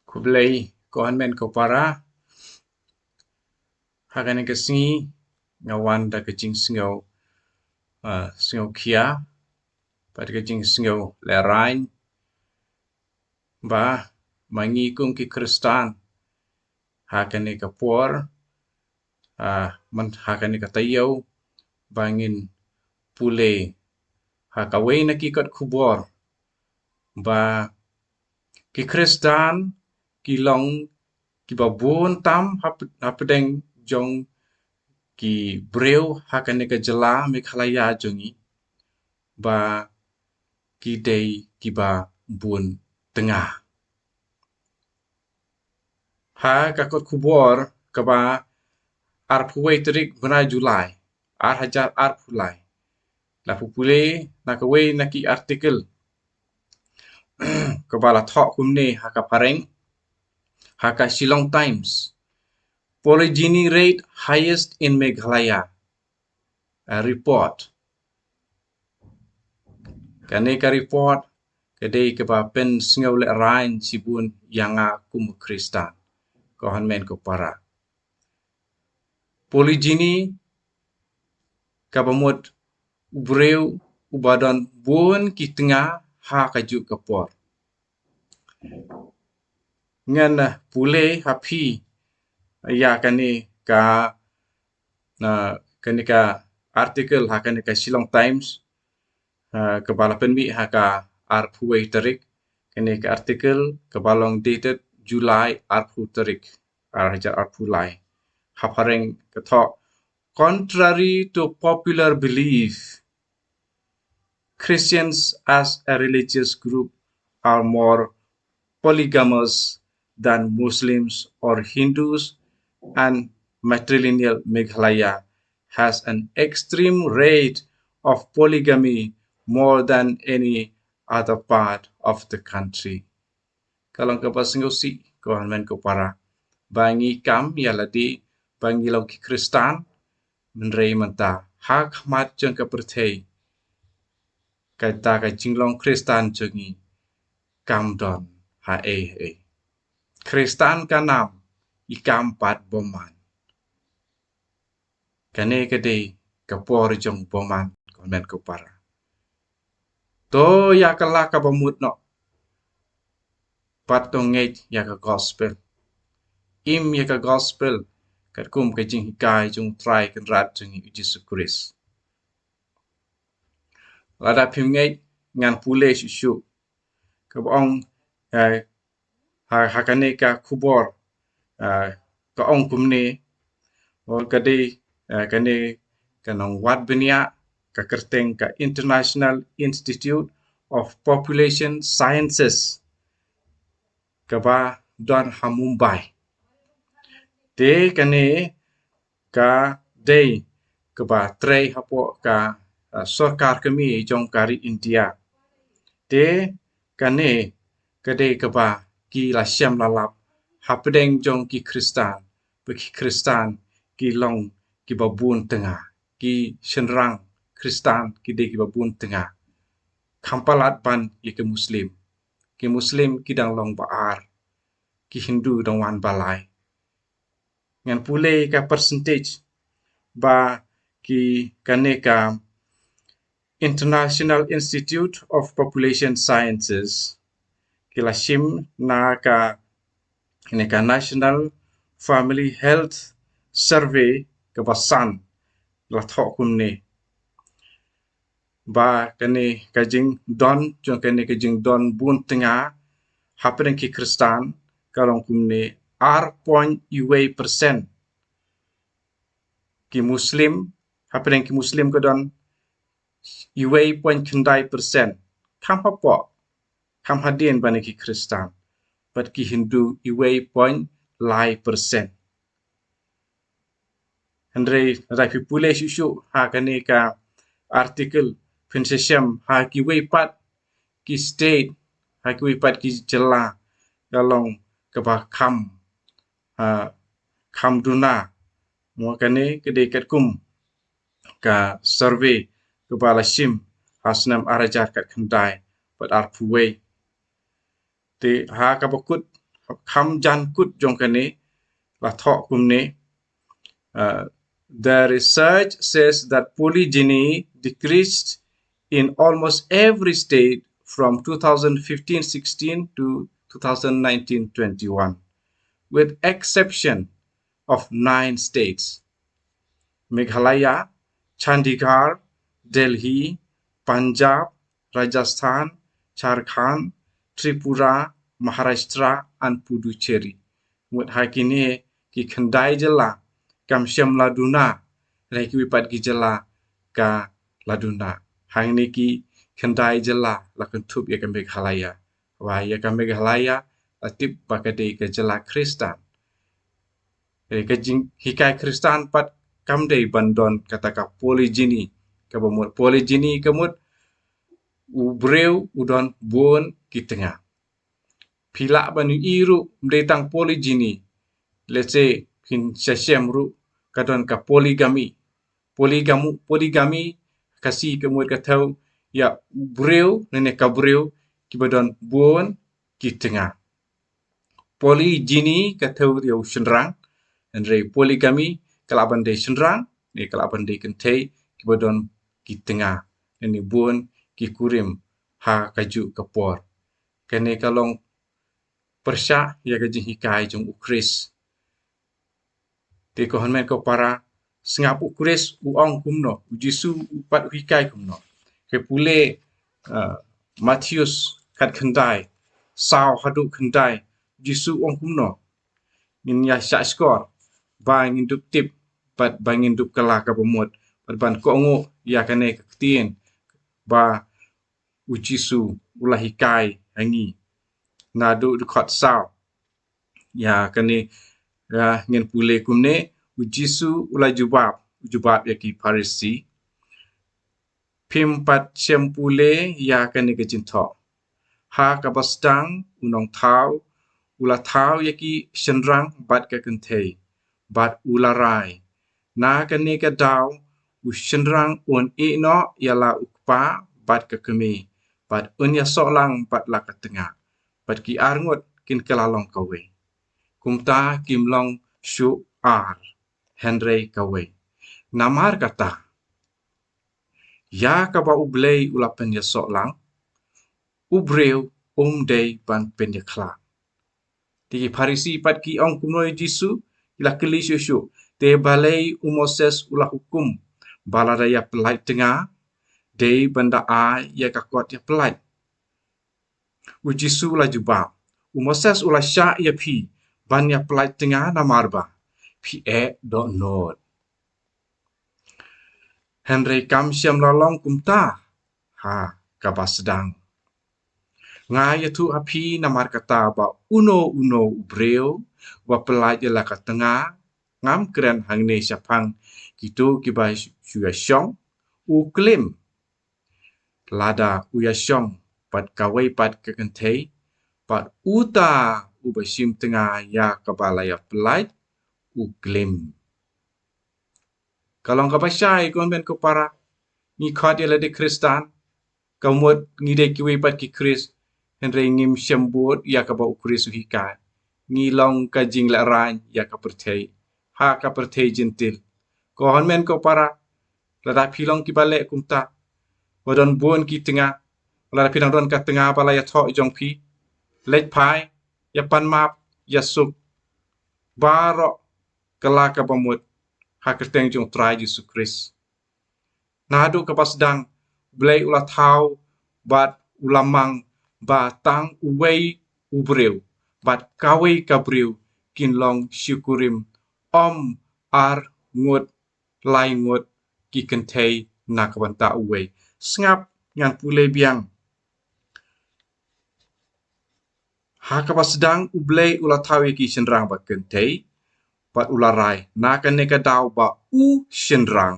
Khusbi government ko para hagan ke singi ngawan da kecing singau singau kia pada kecing singau lerain ba mangi kung ki KHRISTAN hagan ke por man hagan ke tayau bangin pule hakawai na ki kat kubor ba ki KHRISTAN ki long ki babun tam hapedeng jong ki breu hakan ke jela MEGHALAYA jongi ba ki dei ki ba bun tengah ha kakot kubor ka ba ar puwei terik bena Julai ar hajar ar pulai la pupule na kawai na ki artikel kabala thok kumne haka pareng haka Shillong Times polygyny rate highest in MEGHALAYA report kane ka report kadai ke ba pen singau le rain sibun yanga kum KHRISTAN government ko para polygyny ka bamut ubreu ubadan bun ki tengah ha kaju kapor ngan pule hapi ya kane ka artikel ha kane ka Shillong Times kebala penmi haka arpuai tarik kene ke artikel kebalong dated July arpu tarik hajar arpulai hapareng ketok contrary to popular belief Christians as a religious group are more polygamous than Muslims or Hindus, and matrilineal MEGHALAYA has an extreme rate of polygamy more than any other part of the country. Kalau ke pasinggosi government ko para bangi kam yaladi bangi lau ki KHRISTAN menrei menta hak mat jeng ke perthei kaita ka jinglong KHRISTAN jengi kam don ha KHRISTAN kanam ikam pat boman kane kede kapor jong boman government ko para to ya kala ka bamut no patongej ya ka gospel im ya ka gospel kat kum ka jing hikai jong try kan rat jong Jesus Christ lada pimngej ngan pule shu ka bong hakane ka kubor ka ong kumne or kade kane kanong wat benia ka kerteng ka International Institute of Population Sciences ka ba don ha Mumbai te kane ka dei ka ba trei hapo ka sarkar kami jong kari India te kane kade ka ba ki la syam lalap hapedeng jong ki KHRISTAN bagi KHRISTAN ki long ki babun tengah ki senrang KHRISTAN ki de ki babun tengah kampalat ban ye ke Muslim ki dang long baar ki Hindu dang wan balai ngan pule ka percentage ba ki kane ka International Institute of Population Sciences ki la sim na ka ini ka National Family Health Survey ke basan la thok kumne ba kane kajing don jong kane kajing don bun tengah hapeng ki KHRISTAN kalong kumne R.UA% ki Muslim hapeng ki Muslim ko don UA.kendai% kam hapo kam hadin bani ki KHRISTAN but ki Hindu UA.lai%. Andre rai pule shu ha kane ka artikel pensesiam ha ki weipat ki state ha ki weipat ki jela kalong ke ba kam duna mo kane ke de kat kum ka survey ke bala sim hasnam arajar kat kendai but arpuwei te ha ka bakut kham jan kut jong kane la thok kum ne. The research says that polygyny decreased in almost every state from 2015-16 to 2019-21, with exception of 9 states: Meghalaya, Chandigarh, Delhi, Punjab, Rajasthan, Jharkhand, Tripura, Maharashtra, and Puducherry. Mut hakini ki khandai jela kam syam laduna rai ki wipat ki jela ka laduna. Hang ni ki khandai jela la kentup ya ka Meghalaya. Wa ya ka Meghalaya atip bakade ka jela Kristan. Kajing hikai Kristan pat kamdei bandon kata ka polygyny ka bamut polygyny kamut ubreu udon bon ki tengah. Pila banu iru mdetang polygyny. Let's say kin syasem ru kadon ka poligami kasi kamut katau ya ubreu nene ka breu ki badon bon ki tengah. Polygyny katau dia senrang Andre poligami kalaban day senrang ni kalaban day kentay kibadon ki tengah ni buon ki kurim ha kaju kapor kene kalong persya ya gaji hikai jong ukris te ko hanmen ko para sengap ukris uong kumno ujisu upat hikai kumno ke pule Matthews kat khandai sao hadu khandai jisu ong kumno min ya syak skor bang indup tip pat bang indup kala ka pemut pat ban ko ngo ya kane ketien ba ujisu ulah hikai hangi nadu dekat sao ya kane ya ngin pule kumne ujisu ulah jubab ya ki parisi pimpat sempule ya kane kejinto ha ka bastang unong thau ulah thau ya ki senrang bat ka kentei bat ularai na kane ka daw usenrang on ino yala ukpa bat ka kemi bat unya solang bat la ka tengah bat ki arngot kin kelalong kawe kumta kimlong shu ar Henry kawe namar kata ya ka ba ublei ulapen ya solang ubreu day ban penyekla ti parisi pat ki ong kumno jisu ila keli syusyu te balai umoses ulah hukum baladaya pelai tengah day banda a ya kakot ya pelai ujisu la jubab umoses ulah sya ya pi ban ya pelai tengah namarba pi don't know Henry kam syam lalong kumta ha kabasdang ngaya tu api namar kata ba uno ubreu wa pelai la ka tengah ngam keren hangne syapang kitu kibai syua syong u klim lada uya syong pat kawai pat kekentei pat uta u basim tengah ya kabalaya pelai u klim kalong kabasyai kon ben ko para ni khot ya de Kristan kamut ngide kiwi pat ki Kris Henry ngim syambut ya ka ba ukris hikai ngilong ka jing la ran ya ka pertei ha ka pertei jentil ko men ko para lada pilong ki balik kumta wadon buon ki tengah lada pinang don ka tengah bala ya thok jong pi lej pai ya pan map ya sup barok kala ka pamut ha kerteng jong trai Yesus Kris nadu ka pasdang blai ulah thau bat ulamang batang uwei ubreu bat kawai kabreu kinlong syukurim ar ngut lai ngut ki kentei nakabanta uwei sengap ngan pule biang ha ka sedang ublei ulah tawi ki senrang ba kentei bat ularai nakan neka daw ba u senrang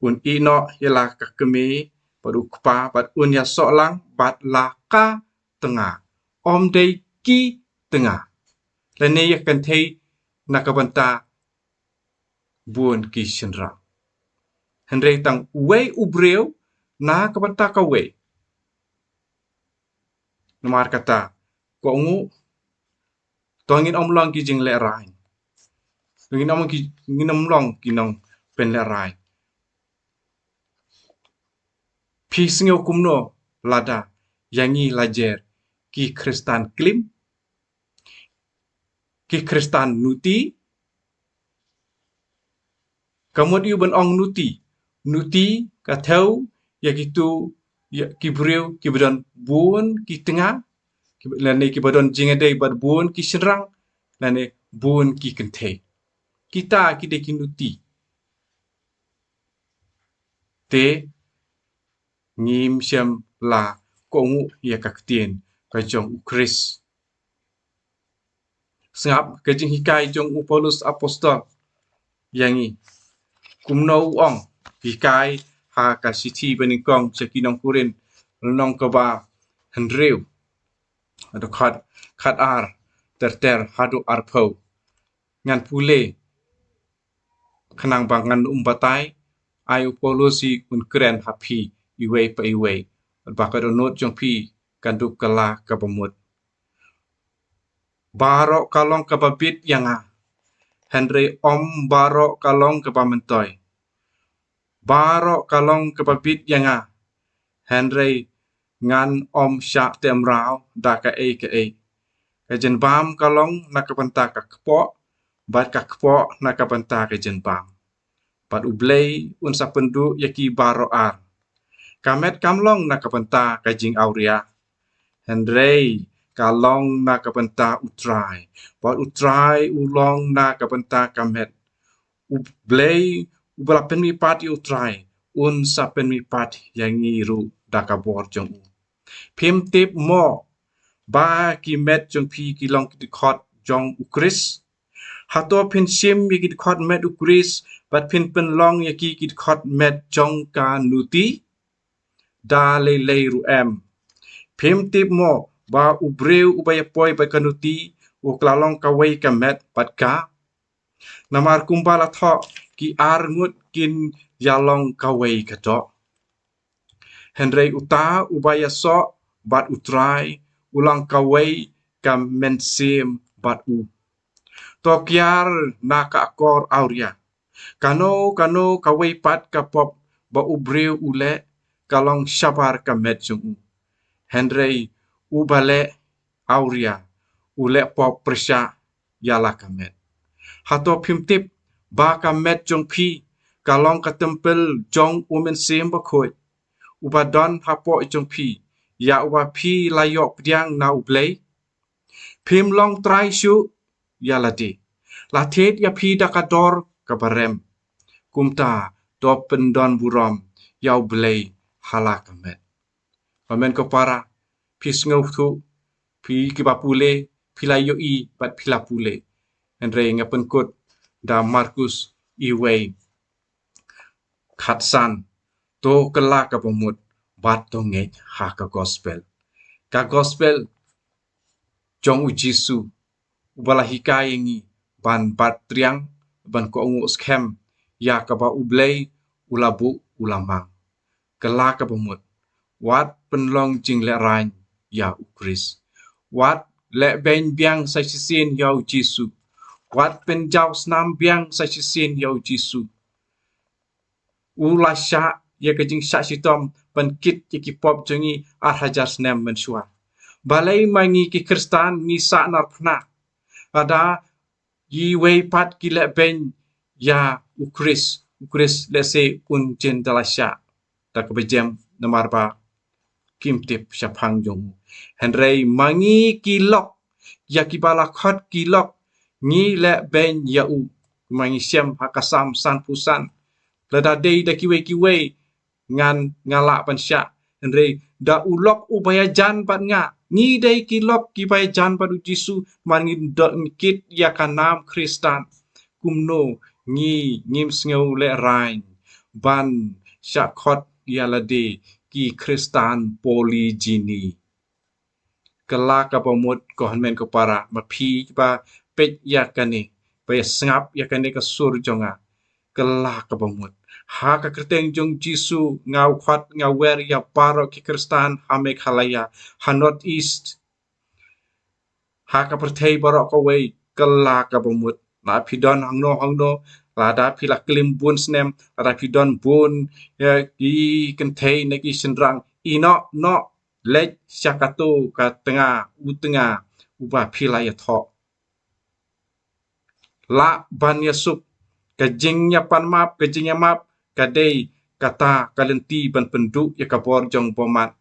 un ino yala ka kemi padu kpa bat un ya solang bat la ka tengah dei ki tengah lene ya kentei nakabanta buon ki senrang Henry tang uwei ubreu na kabanta kawe namar kata ko ngu Tongin long ki jing le rai. Ngin long ki nong pen le rai. Pi singyo kumno lada yangi lajer ki Kristan klim, ki Kristan NUTI, kemudian ben ong NUTI ka theu ya gitu ya ki breu ki bedon buon ki tengah lane ki bedon jingade bad buon ki sirang lane buon ki kente. Kita de ki NUTI te ngim siam la ko ngu ya ka ktien ka jong ukris. Sengap ka jing hikai jong u Paulus apostol yangi kumno uong hikai ha ka siti beningkong sekinong kurin nong ka ba hendreu atau khat ar ter hadu arpo ngan pule kenang bangan umbatai ayu polusi un keren happy iwe pa iwe bakad onot jong pi kanduk kala kabamut baro kalong kababit yanga Henry om baro kalong kabamentoy baro kalong kababit yanga Henry ngan om syak tem rao da ka e kajen bam kalong nakapanta ka kpo bat ka kpo nakapanta kajen bam pat ublei un sapendu yaki baro ar kamet kamlong nakapanta kajing auria Henry kalong nakapanta utrai pat utrai ulong nakapanta kamet ublei ubalapen mi pat utrai un sapen mi pat yangi ru dakabor jong Phim tip mo ba ki met jong pi ki long ki khot jong ukris hato phin sim mi ki khot met ukris bat phin pen long ya ki khot met jong ka NUTI da le ru em phim tip mo ba ubreu ubaya poi ba ka NUTI u klalong ka wei ka met bat ka namar kumbala tho ki ar ngut kin yalong ka wei ka to Henry uta ubaya so bat utrai ulang kawai kam mensim bat u. Tokyar na ka akor auria. Kano kawai pat kapop ba ubreu ule kalong syabar ka medjung u. Henry ubale auria ule pop presya yala ka med. Hato pimtip ba ka medjung pi kalong ka tempel jong umensim ba khoi. Ubadon hapo jong pi ya uba pi layok pediang na ublei phim long trai shu ya lati latet ya pi dakador kabarem kumta do pendon burom ya ublei halakamet pamen ko para pis ngau thu pi kibapule pilayo I bat pilapule andre ngapen kot da Markus iwei khatsan to kala ka pemut bat to nge ha ka gospel jong u Jisu ubala hikai ngi ban bat triang ban ko ngu skem ya ka ba ublei ulabu ulamang kala ka pemut wat penlong jing le rain ya ukris wat le ben biang sa sisin ya u Jisu wat pen jaw snam biang sa sisin ya u Jisu ula sya ya kajing sya sitom penkit ki pop jengi ar hajar snem mensua balai mangi ki kristan ni sa nar phna ada yi wei pat ki le ben ya ukris le se un jen dalasya ta ka bejem namar ba kim tip syapang jong henrei mangi ki lok ya ki bala khot ki lok ni le ben ya u mangi syam hakasam san pusan lada dei da kiwe ngan ngala pan sya henrei da ulok ubaya jan pat nga ni dei kilok ki baya jan pat u Jisu mangi dot kit ya kanam Kristan kumno ngim sngeu le rain ban sya khot ya lade ki Kristan poligini kala ka pamut ko hanmen ko para mapi ba pet ya kane ba sngap ya kane ka sur jonga kala ka pamut ha ka kerteng jong Jisu ngau khat ngau wer ya paro ki Kristan ha MEGHALAYA ha North East ha ka perthei borok ka wei kala ka bamut na pidon hangno la da pila klim bun snem la pidon bun ki kenthei ne ki sendrang ino no lej syakatu ka tengah uba pila ya tho la ban yasup kajingnya map kadei kata kalenti ban penduk ya kabor jong bomat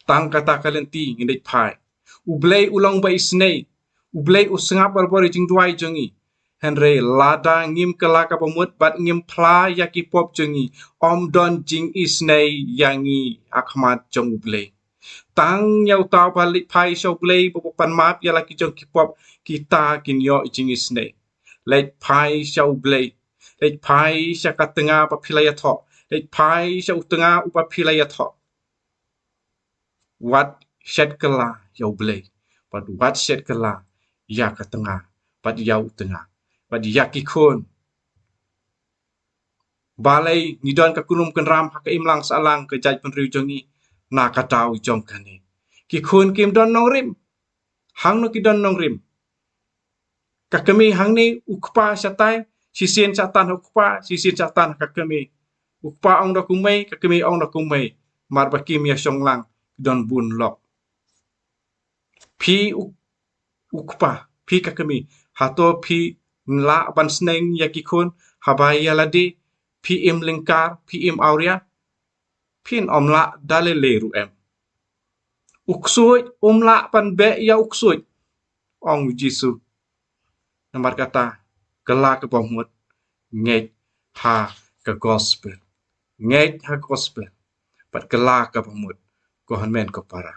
tang kata kalenti ngidek pai ublei ulang bai snei ublei usngap barbori jing duai jongi henry lada ngim kelaka pemut bat ngim pla yaki pop jongi om don jing isnei yangi akhmat jong ublei tang nyau tau balik pai show ublei popan map ya laki jong kipop kita kinyo jing isnei leit pai show ublei leit pai syakat tengah papilaya tho leit pai show tengah upapilaya tho wat shed kala yau blei pat wat shed kala ya ka tengah pat yau tengah pat yaki khon balai ngidon ka kunum kenram hak imlang salang ke jaj penriu jongi na ka tau jong kane ki khon kim don nong rim hang no ki don nong rim ka kami hang ni ukpa satai sisien satan ukpa sisien satan ka kami ukpa ong do kumai ka kami ong do kumai mar bakim ya songlang don bun lok pi ukpa pi kakami hato pi nla ban sneng yakikun habaya ladi pi im lingkar pi im auria pin omla dale leru em uksuj umla pan be ya uksuj ong jisu namar kata kela ke pomut ngej ha ke gospel pat kela ke pomut ko hanmen ko para